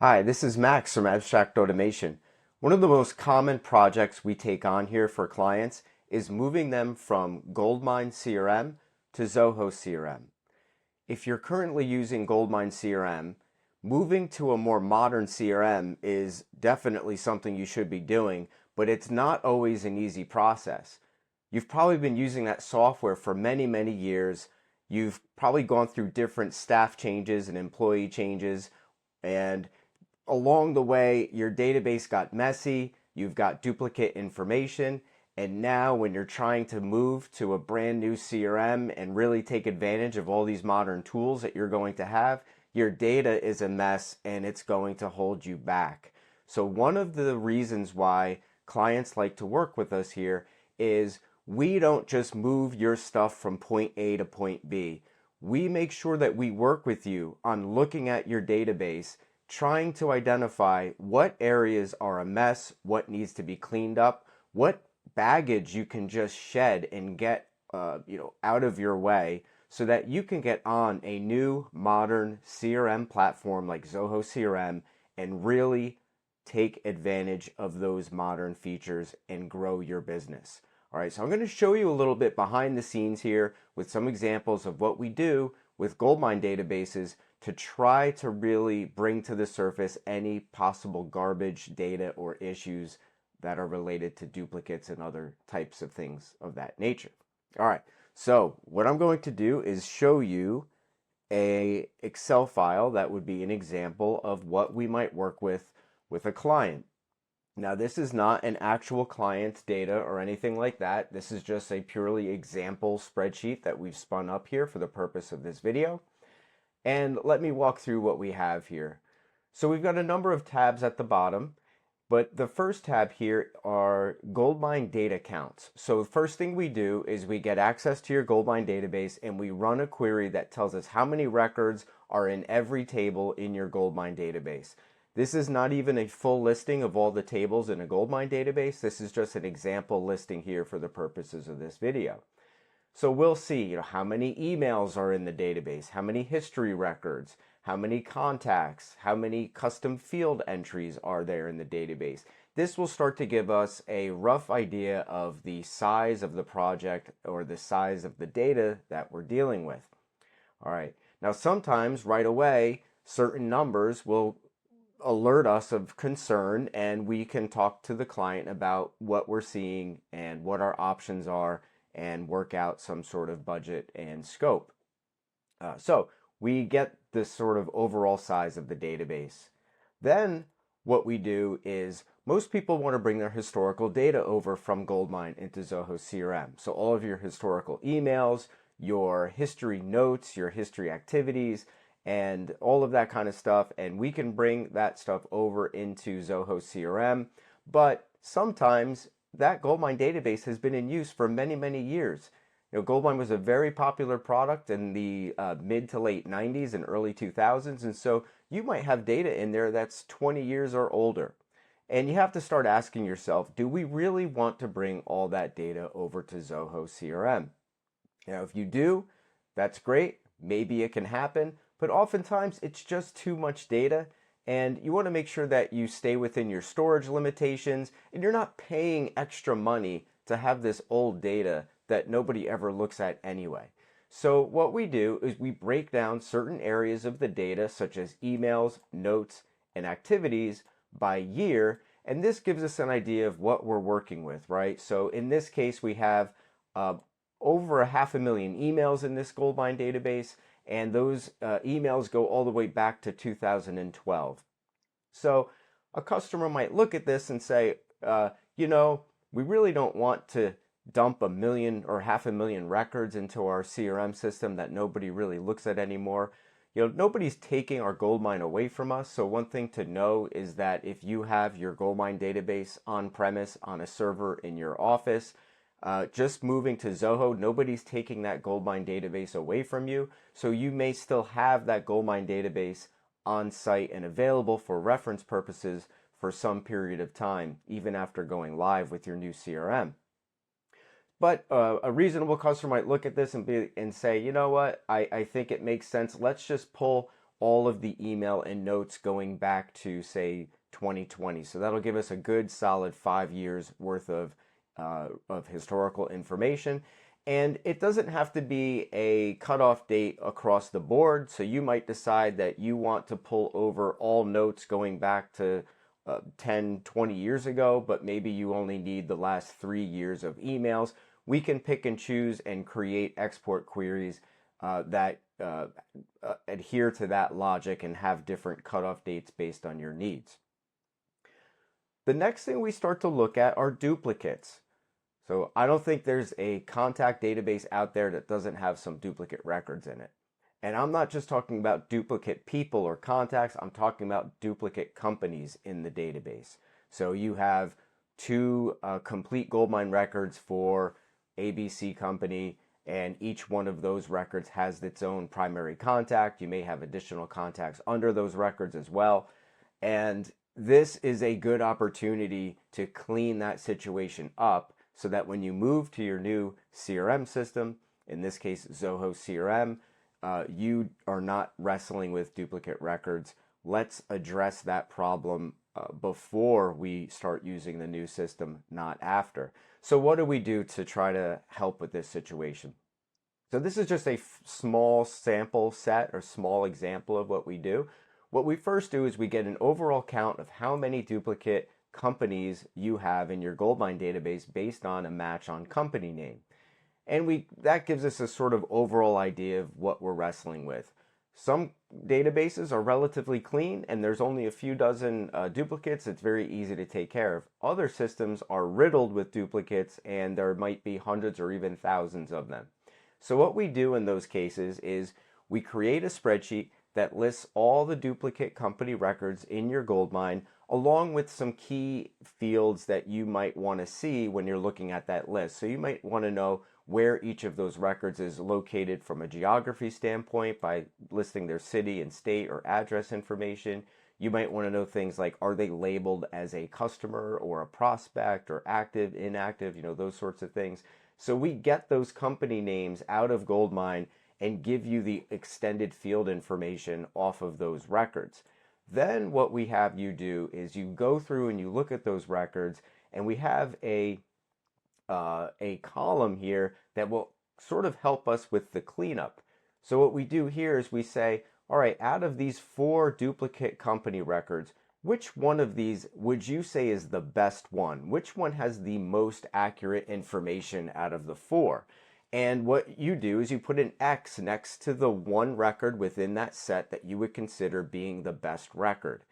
Hi, this is Max from Abstract Automation. One of the most common projects we take on here for clients is moving them from GoldMine CRM to Zoho CRM. If you're currently using GoldMine CRM, moving to a more modern CRM is definitely something you should be doing, but it's not always an easy process. You've probably been using that software for many, many years. You've probably gone through different staff changes and employee changes, and along the way, your database got messy, you've got duplicate information, and now when you're trying to move to a brand new CRM and really take advantage of all these modern tools that you're going to have, your data is a mess and it's going to hold you back. So one of the reasons why clients like to work with us here is we don't just move your stuff from point A to point B. We make sure that we work with you on looking at your database, trying to identify what areas are a mess, what needs to be cleaned up, what baggage you can just shed and get out of your way so that you can get on a new modern CRM platform like Zoho CRM and really take advantage of those modern features and grow your business. All right, so I'm going to show you a little bit behind the scenes here with some examples of what we do with GoldMine databases to try to really bring to the surface any possible garbage data or issues that are related to duplicates and other types of things of that nature. All right, so what I'm going to do is show you a Excel file that would be an example of what we might work with a client. Now, this is not an actual client's data or anything like that. This is just a purely example spreadsheet that we've spun up here for the purpose of this video. And let me walk through what we have here. So we've got a number of tabs at the bottom, but the first tab here are GoldMine data counts. So the first thing we do is we get access to your GoldMine database and we run a query that tells us how many records are in every table in your GoldMine database. This is not even a full listing of all the tables in a GoldMine database. This is just an example listing here for the purposes of this video. So we'll see, how many emails are in the database, how many history records, how many contacts, how many custom field entries are there in the database. This will start to give us a rough idea of the size of the project or the size of the data that we're dealing with. All right, now sometimes right away, certain numbers will alert us of concern and we can talk to the client about what we're seeing and what our options are and work out some sort of budget and scope. So we get this sort of overall size of the database. Then what we do is most people want to bring their historical data over from GoldMine into Zoho CRM. So all of your historical emails, your history notes, your history activities, and all of that kind of stuff. And we can bring that stuff over into Zoho CRM. But sometimes that GoldMine database has been in use for many, many years. GoldMine was a very popular product in the mid to late 90s and early 2000s, and so you might have data in there that's 20 years or older. And you have to start asking yourself, do we really want to bring all that data over to Zoho CRM? If you do, that's great. Maybe it can happen, but oftentimes it's just too much data. And you want to make sure that you stay within your storage limitations and you're not paying extra money to have this old data that nobody ever looks at anyway. So what we do is we break down certain areas of the data such as emails, notes, and activities by year. And this gives us an idea of what we're working with, right? So in this case, we have over 500,000 emails in this GoldMine database. And those emails go all the way back to 2012. So a customer might look at this and say, we really don't want to dump 1 million or 500,000 records into our CRM system that nobody really looks at anymore. Nobody's taking our GoldMine away from us. So one thing to know is that if you have your GoldMine database on premise on a server in your office, just moving to Zoho, nobody's taking that GoldMine database away from you. So you may still have that GoldMine database on site and available for reference purposes for some period of time, even after going live with your new CRM. But a reasonable customer might look at this and say, you know what, I think it makes sense. Let's just pull all of the email and notes going back to, say, 2020. So that'll give us a good solid 5 years worth of historical information. And it doesn't have to be a cutoff date across the board. So you might decide that you want to pull over all notes going back to 10, 20 years ago, but maybe you only need the last 3 years of emails. We can pick and choose and create export queries that adhere to that logic and have different cutoff dates based on your needs. The next thing we start to look at are duplicates. So I don't think there's a contact database out there that doesn't have some duplicate records in it. And I'm not just talking about duplicate people or contacts, I'm talking about duplicate companies in the database. So you have two complete GoldMine records for ABC company, and each one of those records has its own primary contact. You may have additional contacts under those records as well. And this is a good opportunity to clean that situation up so that when you move to your new CRM system, in this case Zoho CRM, you are not wrestling with duplicate records. Let's address that problem before we start using the new system, not after. So what do we do to try to help with this situation? So this is just a small sample set or small example of what we do. What we first do is we get an overall count of how many duplicate companies you have in your GoldMine database based on a match on company name. And that gives us a sort of overall idea of what we're wrestling with. Some databases are relatively clean and there's only a few dozen duplicates. It's very easy to take care of. Other systems are riddled with duplicates and there might be hundreds or even thousands of them. So what we do in those cases is we create a spreadsheet that lists all the duplicate company records in your GoldMine, along with some key fields that you might want to see when you're looking at that list. So you might want to know where each of those records is located from a geography standpoint by listing their city and state or address information. You might want to know things like, are they labeled as a customer or a prospect or active, inactive, those sorts of things. So we get those company names out of GoldMine and give you the extended field information off of those records. Then what we have you do is you go through and you look at those records, and we have a column here that will sort of help us with the cleanup. So what we do here is we say, all right, out of these 4 duplicate company records, which one of these would you say is the best one? Which one has the most accurate information out of the 4? And what you do is you put an X next to the one record within that set that you would consider being the best record.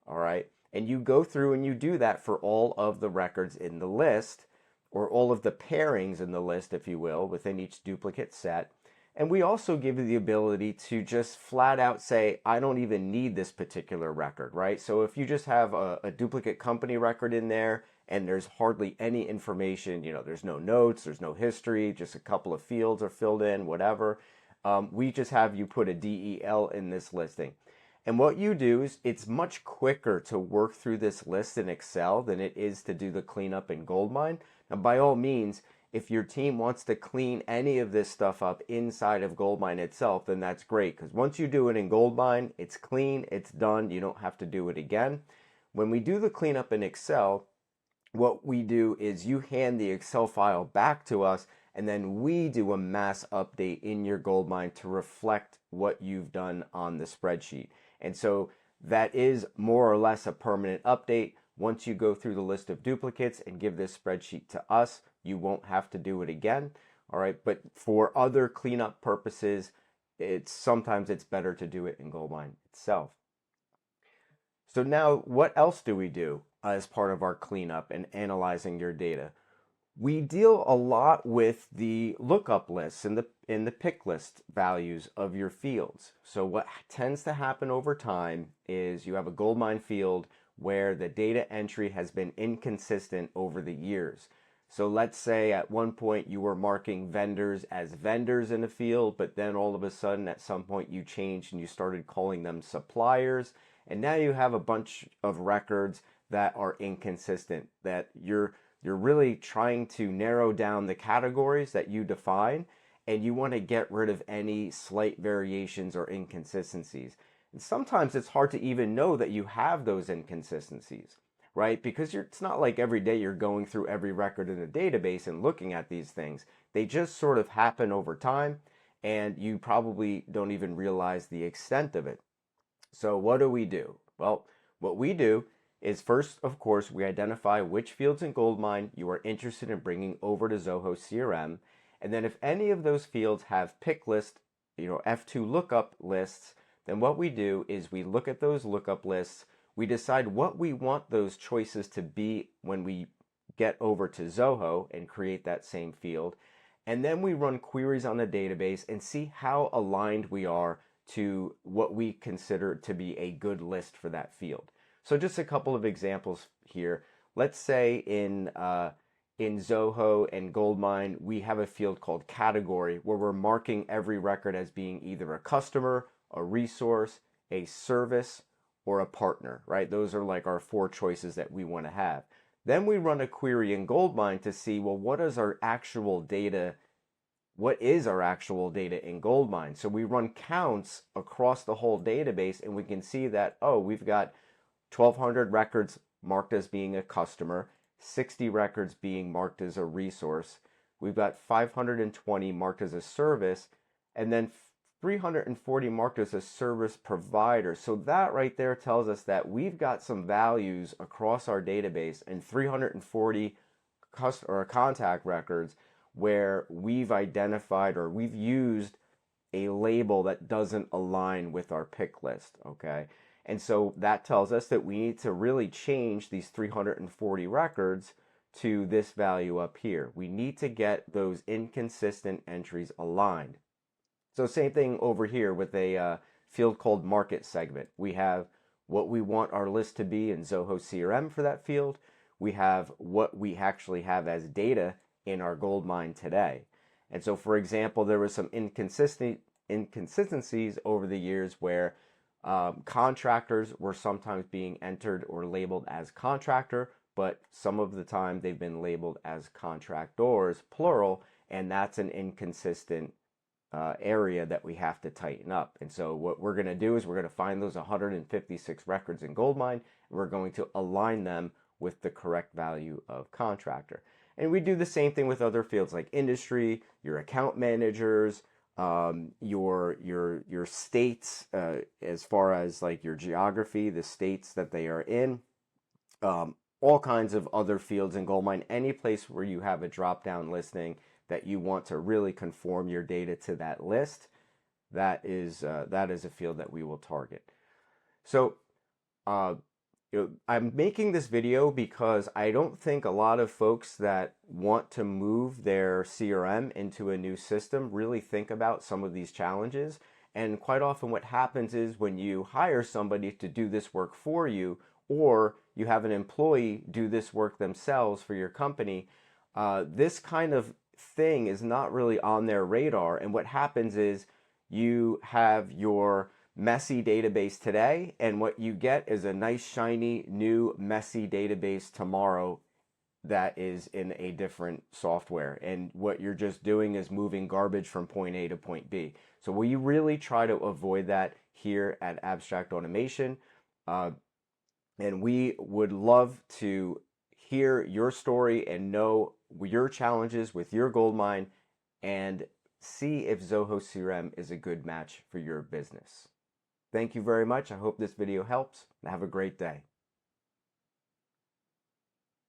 All right. And you go through and you do that for all of the records in the list, or all of the pairings in the list, if you will, within each duplicate set. And we also give you the ability to just flat out say, I don't even need this particular record, right? So if you just have a duplicate company record in there and there's hardly any information, there's no notes, there's no history, just a couple of fields are filled in, whatever. We just have you put a DEL in this listing. And what you do is it's much quicker to work through this list in Excel than it is to do the cleanup in GoldMine. Now, by all means, if your team wants to clean any of this stuff up inside of GoldMine itself, then that's great, because once you do it in GoldMine, it's clean, it's done, you don't have to do it again. When we do the cleanup in Excel, what we do is you hand the Excel file back to us, and then we do a mass update in your GoldMine to reflect what you've done on the spreadsheet. And so that is more or less a permanent update. Once you go through the list of duplicates and give this spreadsheet to us, you won't have to do it again. All right, but for other cleanup purposes, sometimes it's better to do it in GoldMine itself. So now what else do we do as part of our cleanup and analyzing your data? We deal a lot with the lookup lists and the pick list values of your fields. So what tends to happen over time is you have a GoldMine field where the data entry has been inconsistent over the years. So let's say at one point you were marking vendors as vendors in a field, but then all of a sudden at some point you changed and you started calling them suppliers. And now you have a bunch of records that are inconsistent, that you're really trying to narrow down the categories that you define, and you want to get rid of any slight variations or inconsistencies. And sometimes it's hard to even know that you have those inconsistencies, right? Because it's not like every day you're going through every record in a database and looking at these things. They just sort of happen over time, and you probably don't even realize the extent of it. So what do? Well, what we do is first, of course, we identify which fields in GoldMine you are interested in bringing over to Zoho CRM. And then if any of those fields have pick list, F2 lookup lists, then what we do is we look at those lookup lists, we decide what we want those choices to be when we get over to Zoho and create that same field. And then we run queries on the database and see how aligned we are to what we consider to be a good list for that field. So just a couple of examples here. Let's say in Zoho and GoldMine, we have a field called category where we're marking every record as being either a customer, a resource, a service, or a partner, right? Those are like our 4 choices that we want to have. Then we run a query in GoldMine to see, well, what is our actual data in GoldMine? So we run counts across the whole database and we can see that, oh, we've got 1,200 records marked as being a customer, 60 records being marked as a resource. We've got 520 marked as a service, and then 340 marked as a service provider. So that right there tells us that we've got some values across our database and 340 contact records where we've identified or we've used a label that doesn't align with our pick list, okay? And so that tells us that we need to really change these 340 records to this value up here. We need to get those inconsistent entries aligned. So same thing over here with a field called market segment. We have what we want our list to be in Zoho CRM for that field. We have what we actually have as data in our GoldMine today. And so, for example, there was some inconsistencies over the years where contractors were sometimes being entered or labeled as contractor, but some of the time they've been labeled as contractors, plural, and that's an inconsistent area that we have to tighten up. And so what we're going to do is we're going to find those 156 records in GoldMine, and we're going to align them with the correct value of contractor. And we do the same thing with other fields like industry, your account managers, your states, as far as like your geography, the states that they are in, all kinds of other fields in GoldMine, any place where you have a drop-down listing that you want to really conform your data to that list, that is a field that we will target. So I'm making this video because I don't think a lot of folks that want to move their CRM into a new system really think about some of these challenges. And quite often what happens is when you hire somebody to do this work for you, or you have an employee do this work themselves for your company, this kind of thing is not really on their radar. And what happens is you have your messy database today, and what you get is a nice, shiny, new, messy database tomorrow that is in a different software. And what you're just doing is moving garbage from point A to point B. So we really try to avoid that here at Abstract Automation. And we would love to hear your story and know your challenges with your GoldMine and see if Zoho CRM is a good match for your business. Thank you very much. I hope this video helps, and have a great day.